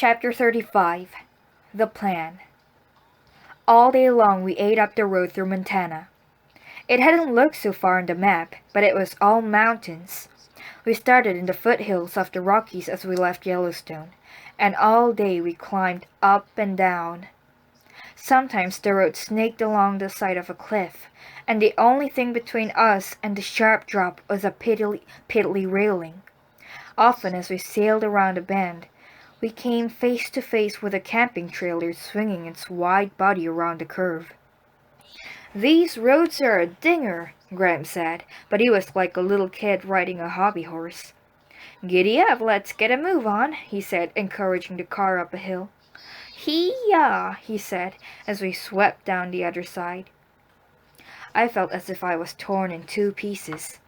Chapter 35. The Plan. All day long we ate up the road through Montana. It hadn't looked so far on the map, but it was all mountains. We started in the foothills of the Rockies as we left Yellowstone, and all day we climbed up and down. Sometimes the road snaked along the side of a cliff, and the only thing between us and the sharp drop was a piddly railing. Often as we sailed around a bend, we came face to face with a camping trailer swinging its wide body around the curve. "These roads are a dinger," Graham said, but he was like a little kid riding a hobby horse. "Giddy up, let's get a move on," he said, encouraging the car up a hill. "Hee-yaw," he said, as we swept down the other side. I felt as if I was torn in two pieces.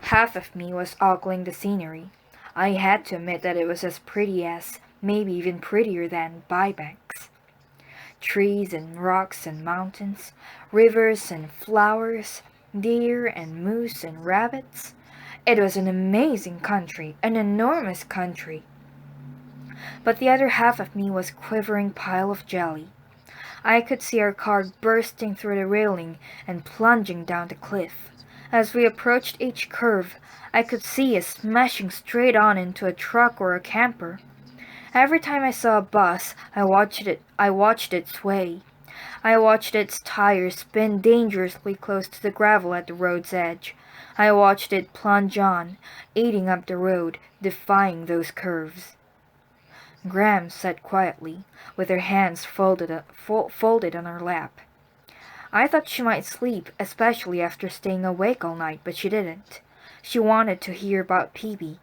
Half of me was ogling the scenery. I had to admit that it was as pretty as, maybe even prettier than, Bybanks. Trees and rocks and mountains, rivers and flowers, deer and moose and rabbits. It was an amazing country, an enormous country. But the other half of me was a quivering pile of jelly. I could see our car bursting through the railing and plunging down the cliff. As we approached each curve, I could see it smashing straight on into a truck or a camper. Every time I saw a bus, I watched it sway. I watched its tires spin dangerously close to the gravel at the road's edge. I watched it plunge on, eating up the road, defying those curves. Graham sat quietly, with her hands folded on her lap. I thought she might sleep, especially after staying awake all night, but she didn't. She wanted to hear about Peavey.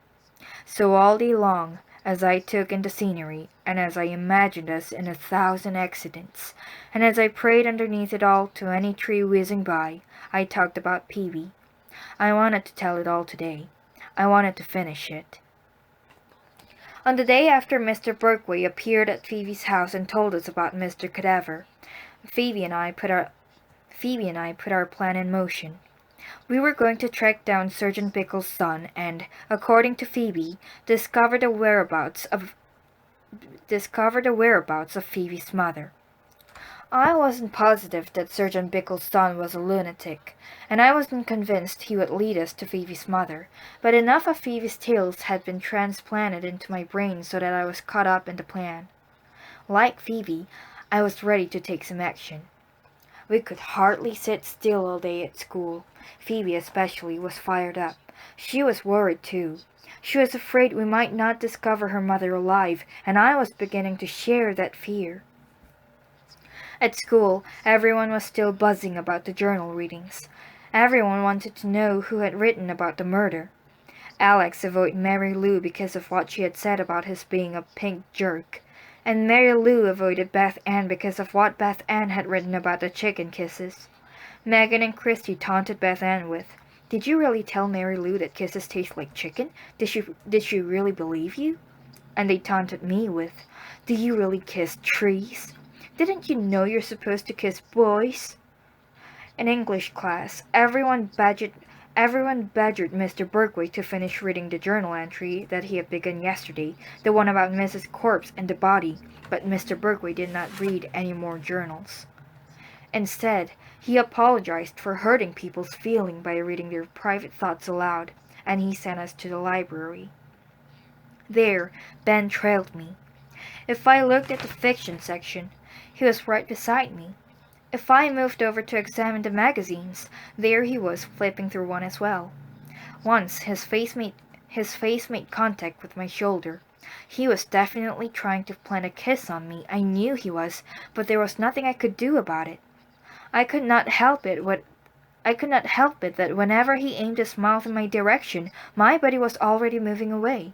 So all day long, as I took in the scenery, and as I imagined us in 1,000 accidents, and as I prayed underneath it all to any tree whizzing by, I talked about Peavey. I wanted to tell it all today. I wanted to finish it. On the day after Mr. Berkway appeared at Phoebe's house and told us about Mr. Cadaver, Phoebe and I put our plan in motion. We were going to track down Sergeant Bickle's son and, according to Phoebe, discover the whereabouts of Phoebe's mother. I wasn't positive that Sergeant Bickle's son was a lunatic, and I wasn't convinced he would lead us to Phoebe's mother, but enough of Phoebe's tales had been transplanted into my brain so that I was caught up in the plan. Like Phoebe, I was ready to take some action. We could hardly sit still all day at school. Phoebe especially was fired up. She was worried too. She was afraid we might not discover her mother alive, and I was beginning to share that fear. At school, everyone was still buzzing about the journal readings. Everyone wanted to know who had written about the murder. Alex avoided Mary Lou because of what she had said about his being a pink jerk, and Mary Lou avoided Beth Ann because of what Beth Ann had written about the chicken kisses. Megan and Christy taunted Beth Ann with, "Did you really tell Mary Lou that kisses taste like chicken? Did she really believe you?" And they taunted me with, "Do you really kiss trees? Didn't you know you're supposed to kiss boys?" In English class, everyone badgered Mr. Berkway to finish reading the journal entry that he had begun yesterday, the one about Mrs. Corpse and the body, but Mr. Berkway did not read any more journals. Instead, he apologized for hurting people's feelings by reading their private thoughts aloud, and he sent us to the library. There, Ben trailed me. If I looked at the fiction section, he was right beside me. If I moved over to examine the magazines, there he was flipping through one as well. Once his face made contact with my shoulder. He was definitely trying to plant a kiss on me. I knew he was, but there was nothing I could do about it. I could not help it that whenever he aimed his mouth in my direction, my body was already moving away.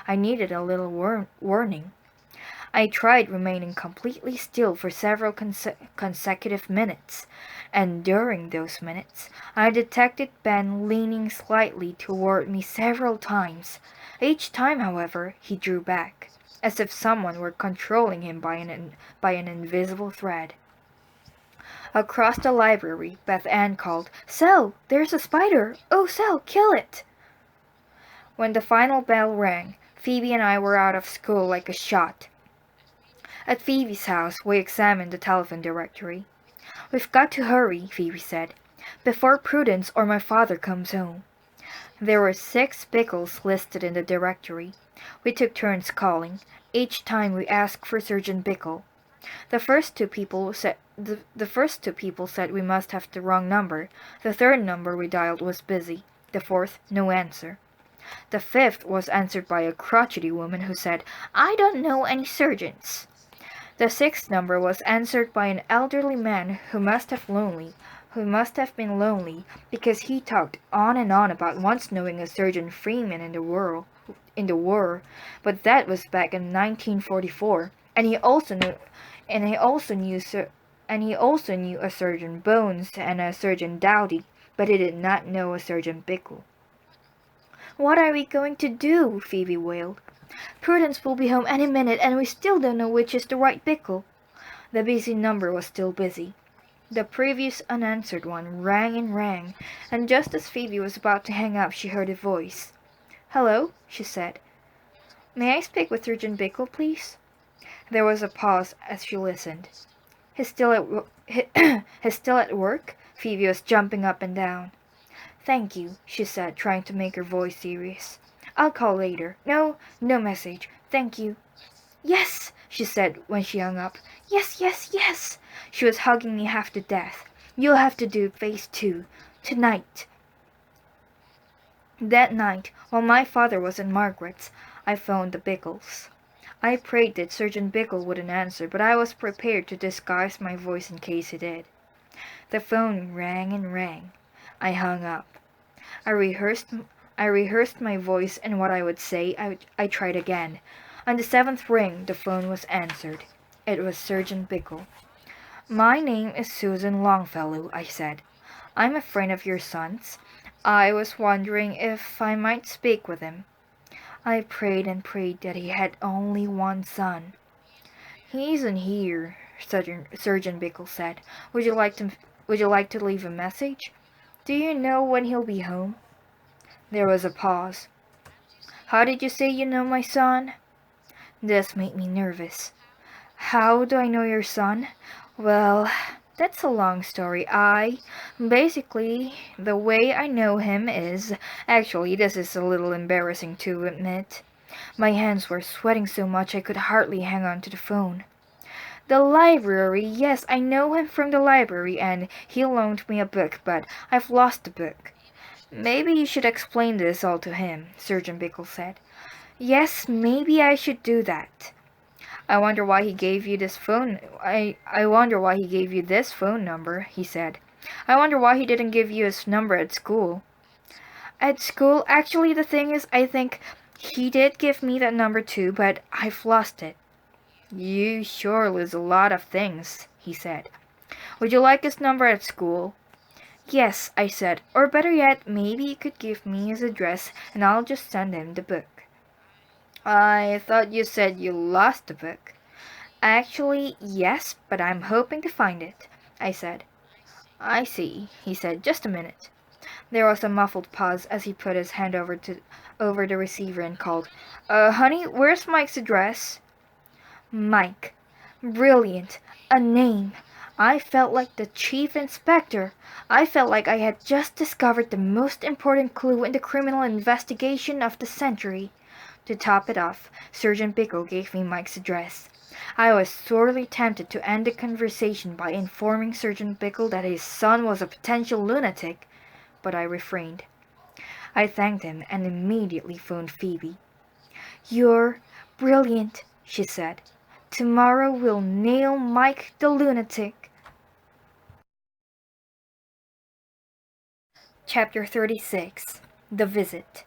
I needed a little warning. I tried remaining completely still for several consecutive minutes, and during those minutes, I detected Ben leaning slightly toward me several times. Each time, however, he drew back, as if someone were controlling him by an invisible thread. Across the library, Beth Ann called, "Sel, there's a spider! Oh, Sel, kill it!" When the final bell rang, Phoebe and I were out of school like a shot. At Phoebe's house, we examined the telephone directory. "We've got to hurry," Phoebe said, "before Prudence or my father comes home." There were 6 Bickles listed in the directory. We took turns calling. Each time we asked for Surgeon Bickle. The first two people said we must have the wrong number. The third number we dialed was busy. The fourth, no answer. The fifth was answered by a crotchety woman who said, "I don't know any surgeons." The sixth number was answered by an elderly man who must have been lonely, because he talked on and on about once knowing a Surgeon Freeman in the war, but that was back in 1944, and he also knew a Surgeon Bones and a Surgeon Dowdy, but he did not know a Surgeon Bickle. "What are we going to do?" Phoebe wailed. "Prudence will be home any minute, and we still don't know which is the right Bickle." The busy number was still busy. The previous unanswered one rang and rang, and just as Phoebe was about to hang up she heard a voice. "Hello," she said. "May I speak with Surgeon Bickle, please?" There was a pause as she listened. He's still at work?" Phoebe was jumping up and down. "Thank you," she said, trying to make her voice serious. "I'll call later. No message. Thank you." "Yes," she said when she hung up. "Yes, yes, yes." She was hugging me half to death. "You'll have to do phase 2. Tonight." That night, while my father was at Margaret's, I phoned the Bickles. I prayed that Surgeon Bickle wouldn't answer, but I was prepared to disguise my voice in case he did. The phone rang and rang. I hung up. I rehearsed my voice and what I would say. I tried again. On the 7th ring, the phone was answered. It was Surgeon Bickle. "My name is Susan Longfellow," I said. "I'm a friend of your son's. I was wondering if I might speak with him." I prayed and prayed that he had only one son. "He isn't here," Surgeon Bickle said. Would you like to leave a message? Do you know when he'll be home?" There was a pause. "How did you say you know my son?" This made me nervous. "How do I know your son? Well, that's a long story. Basically, the way I know him is... Actually, this is a little embarrassing to admit. My hands were sweating so much I could hardly hang on to the phone. The library, yes, I know him from the library, and he loaned me a book, but I've lost the book." "Maybe you should explain this all to him," Surgeon Bickle said. "Yes, maybe I should do that." I wonder why he gave you this phone number," he said. "I wonder why he didn't give you his number at school." "At school? Actually, the thing is, I think he did give me that number too, but I've lost it." "You sure lose a lot of things," he said. "Would you like his number at school?" "Yes," I said, "or better yet, maybe you could give me his address and I'll just send him the book." "I thought you said you lost the book." "Actually, yes, but I'm hoping to find it," I said. "I see," he said. "Just a minute." There was a muffled pause as he put his hand over the receiver and called, "Honey, where's Mike's address?" Mike. Brilliant. A name. I felt like the chief inspector. I felt like I had just discovered the most important clue in the criminal investigation of the century. To top it off, Surgeon Bickle gave me Mike's address. I was sorely tempted to end the conversation by informing Surgeon Bickle that his son was a potential lunatic, but I refrained. I thanked him and immediately phoned Phoebe. "You're brilliant," she said. "Tomorrow we'll nail Mike the lunatic." Chapter 36. The Visit.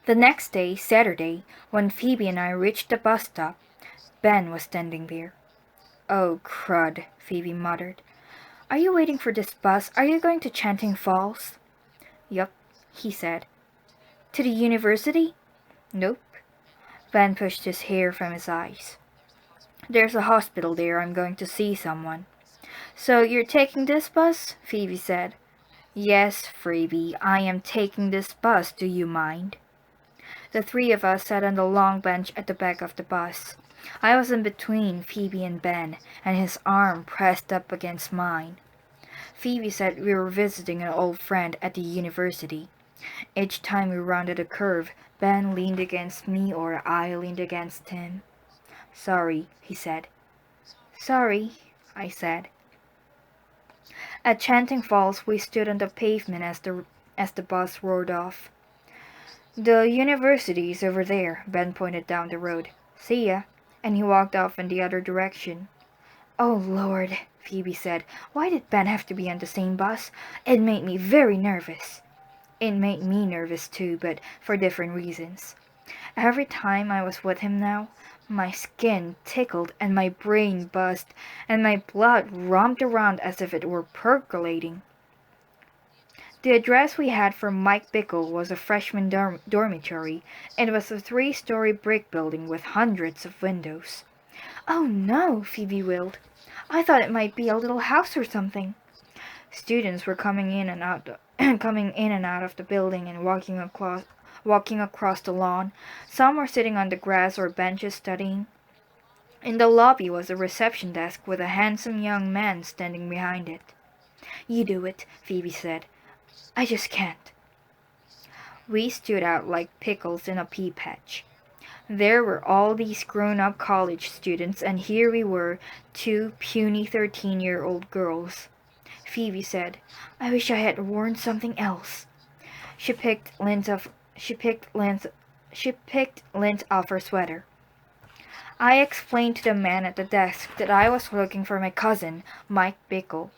The next day, Saturday, when Phoebe and I reached the bus stop, Ben was standing there. "Oh, crud," Phoebe muttered. "Are you waiting for this bus? Are you going to Chanting Falls?" "Yup," he said. "To the university?" "Nope." Ben pushed his hair from his eyes. "There's a hospital there. I'm going to see someone." "So you're taking this bus?" Phoebe said. "Yes, Phoebe, I am taking this bus. Do you mind?" The three of us sat on the long bench at the back of the bus. I was in between Phoebe and Ben, and his arm pressed up against mine. Phoebe said we were visiting an old friend at the university. Each time we rounded a curve, Ben leaned against me or I leaned against him. "Sorry," he said. "Sorry," I said. At Chanting Falls, we stood on the pavement as the bus roared off. "The university is over there," Ben pointed down the road. "See ya," and he walked off in the other direction. "Oh, Lord," Phoebe said. "Why did Ben have to be on the same bus? It made me very nervous." It made me nervous too, but for different reasons. Every time I was with him now, my skin tickled and my brain buzzed and my blood romped around as if it were percolating. The address we had for Mike Bickle was a freshman dormitory. It was a 3-story brick building with hundreds of windows. "Oh no," Phoebe wailed. "I thought it might be a little house or something." Students were coming in and out of the building and walking across the lawn. Some were sitting on the grass or benches studying. In the lobby was a reception desk with a handsome young man standing behind it. "You do it," Phoebe said. "I just can't." We stood out like pickles in a pea patch. There were all these grown-up college students, and here we were, two puny 13-year-old girls. Phoebe said, "I wish I had worn something else." She picked lint off her sweater. I explained to the man at the desk that I was looking for my cousin, Mike Bickle.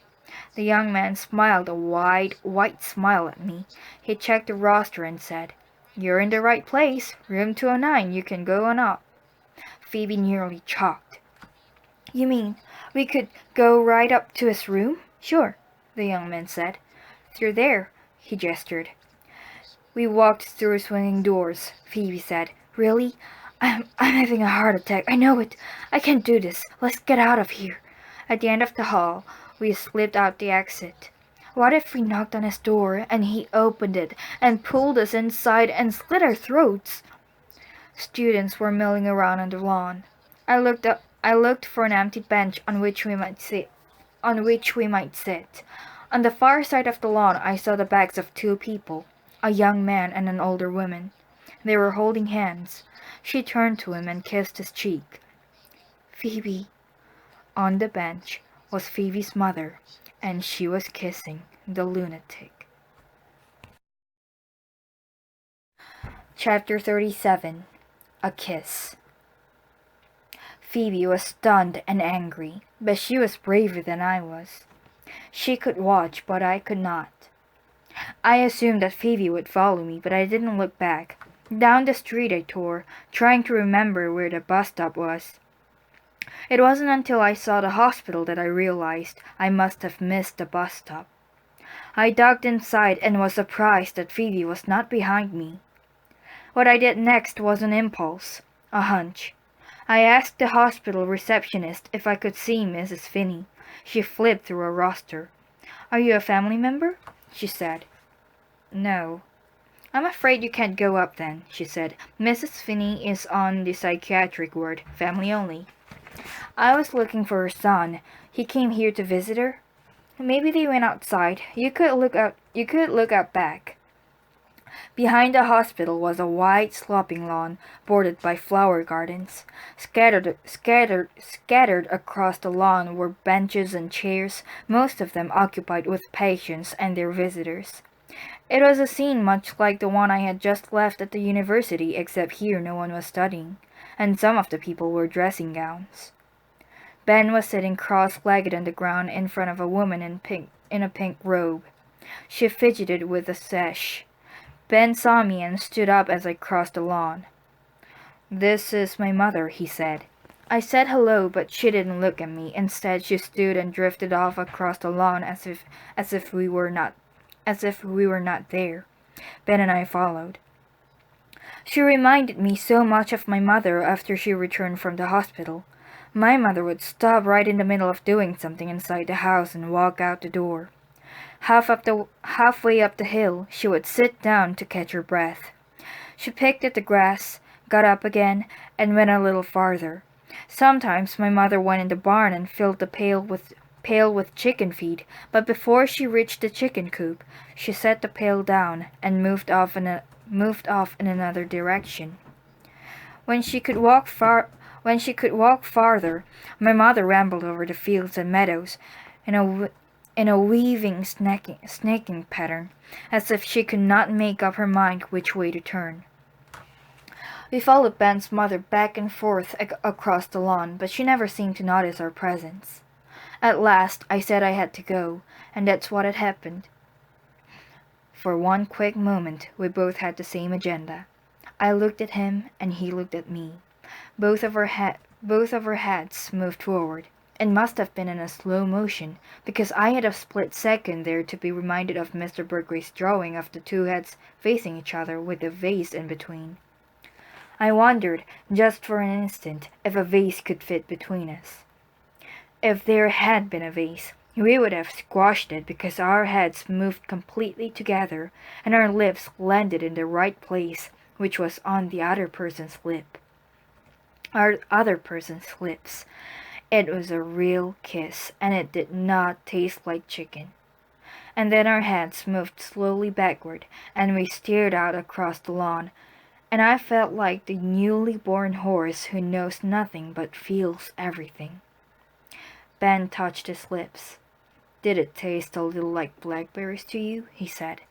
The young man smiled a wide, white smile at me. He checked the roster and said, "You're in the right place. Room 209. You can go on up." Phoebe nearly choked. "You mean we could go right up to his room?" "Sure," the young man said. "Through there," he gestured. We walked through swinging doors. Phoebe said, "Really? I'm having a heart attack. I know it. I can't do this. Let's get out of here." At the end of the hall, we slipped out the exit. What if we knocked on his door and he opened it and pulled us inside and slit our throats? Students were milling around on the lawn. I looked for an empty bench on which we might sit. On the far side of the lawn, I saw the backs of 2 people, a young man and an older woman. They were holding hands. She turned to him and kissed his cheek. "Phoebe." On the bench was Phoebe's mother, and she was kissing the lunatic. Chapter 37. A Kiss. Phoebe was stunned and angry, but she was braver than I was. She could watch, but I could not. I assumed that Phoebe would follow me, but I didn't look back. Down the street I tore, trying to remember where the bus stop was. It wasn't until I saw the hospital that I realized I must have missed the bus stop. I ducked inside and was surprised that Phoebe was not behind me. What I did next was an impulse, a hunch. I asked the hospital receptionist if I could see Mrs. Finney. She flipped through a roster. "Are you a family member?" she said. "No." "I'm afraid you can't go up then," she said. "Mrs. Finney is on the psychiatric ward, family only." I was looking for her son. He came here to visit her. Maybe they went outside. You could look out back. Behind the hospital was a wide sloping lawn bordered by flower gardens. Scattered across the lawn were benches and chairs, most of them occupied with patients and their visitors. It was a scene much like the one I had just left at the university, except here no one was studying, and some of the people wore dressing gowns. Ben was sitting cross-legged on the ground in front of a woman in a pink robe. She fidgeted with a sash. Ben saw me and stood up as I crossed the lawn. "This is my mother," he said. I said hello, but she didn't look at me. Instead, she stood and drifted off across the lawn as if we were not there. Ben and I followed. She reminded me so much of my mother after she returned from the hospital. My mother would stop right in the middle of doing something inside the house and walk out the door. Halfway up the hill, she would sit down to catch her breath. She picked at the grass, got up again, and went a little farther. Sometimes my mother went in the barn and filled the pail with chicken feed, but before she reached the chicken coop, she set the pail down and moved off in another direction. When she could walk farther, my mother rambled over the fields and meadows in a weaving snaking pattern, as if she could not make up her mind which way to turn. We followed Ben's mother back and forth across the lawn, but she never seemed to notice our presence. At last I said I had to go, and that's what had happened. For one quick moment we both had the same agenda. I looked at him, and he looked at me. Both of our heads moved forward. It must have been in a slow motion, because I had a split second there to be reminded of Mr. Berkeley's drawing of the two heads facing each other with a vase in between. I wondered, just for an instant, if a vase could fit between us. If there had been a vase, we would have squashed it because our heads moved completely together and our lips landed in the right place, which was on the other person's lip. Our other person's lips. It was a real kiss, and it did not taste like chicken. And then our heads moved slowly backward, and we stared out across the lawn, and I felt like the newly born horse who knows nothing but feels everything. Ben touched his lips. "Did it taste a little like blackberries to you?" he said.